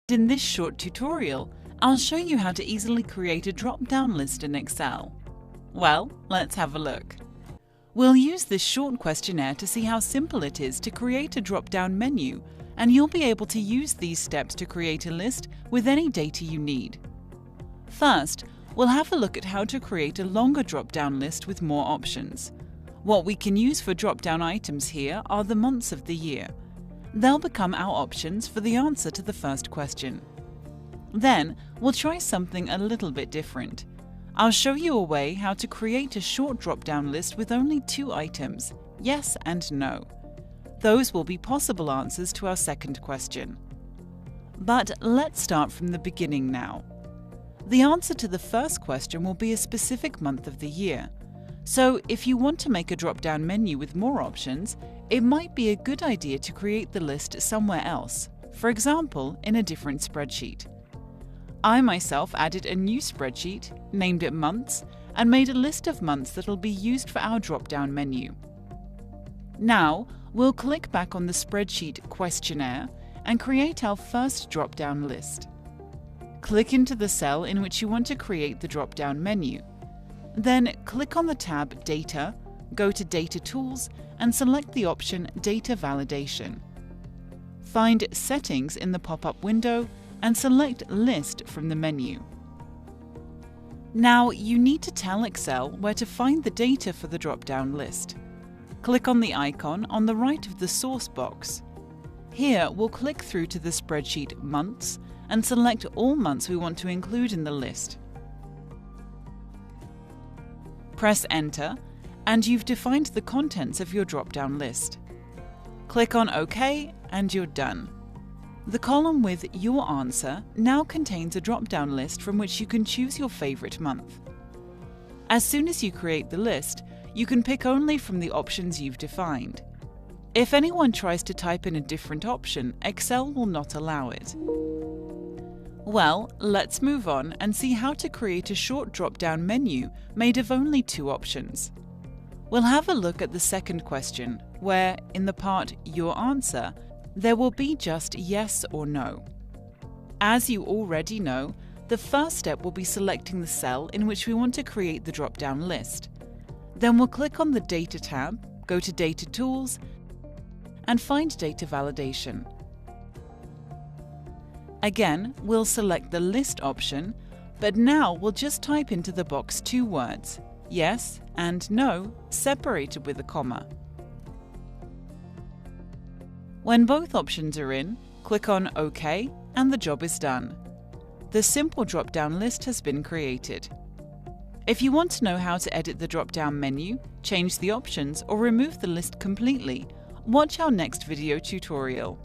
In this short tutorial, I'll show you how to easily create a drop-down list in Excel. Well, let's have a look. We'll use this short questionnaire to see how simple it is to create a drop-down menu, and you'll be able to use these steps to create a list with any data you need. First, we'll have a look at how to create a longer drop-down list with more options. What we can use for drop-down items here are the months of the year. They'll become our options for the answer to the first question. Then, we'll try something a little bit different. I'll show you a way how to create a short drop-down list with only 2 items, yes and no. Those will be possible answers to our second question. But let's start from the beginning now. The answer to the first question will be a specific month of the year. So if you want to make a drop-down menu with more options, it might be a good idea to create the list somewhere else, for example, in a different spreadsheet. I myself added a new spreadsheet, named it Months, and made a list of months that will be used for our drop-down menu. Now, we'll click back on the spreadsheet questionnaire and create our first drop-down list. Click into the cell in which you want to create the drop-down menu. Then click on the tab Data, go to Data Tools, and select the option Data Validation. Find Settings in the pop-up window and select List from the menu. Now you need to tell Excel where to find the data for the drop-down list. Click on the icon on the right of the source box. Here we'll click through to the spreadsheet Months and select all months we want to include in the list. Press Enter, and you've defined the contents of your drop-down list. Click on OK, and you're done. The column with Your Answer now contains a drop-down list from which you can choose your favorite month. As soon as you create the list, you can pick only from the options you've defined. If anyone tries to type in a different option, Excel will not allow it. Well, let's move on and see how to create a short drop-down menu made of only 2 options. We'll have a look at the second question, where, in the part Your Answer, there will be just yes or no. As you already know, the first step will be selecting the cell in which we want to create the drop-down list. Then we'll click on the Data tab, go to Data Tools, and find Data Validation. Again, we'll select the List option, but now we'll just type into the box 2 words, yes and no, separated with a comma. When both options are in, click on OK, and the job is done. The simple drop-down list has been created. If you want to know how to edit the drop-down menu, change the options, or remove the list completely, watch our next video tutorial.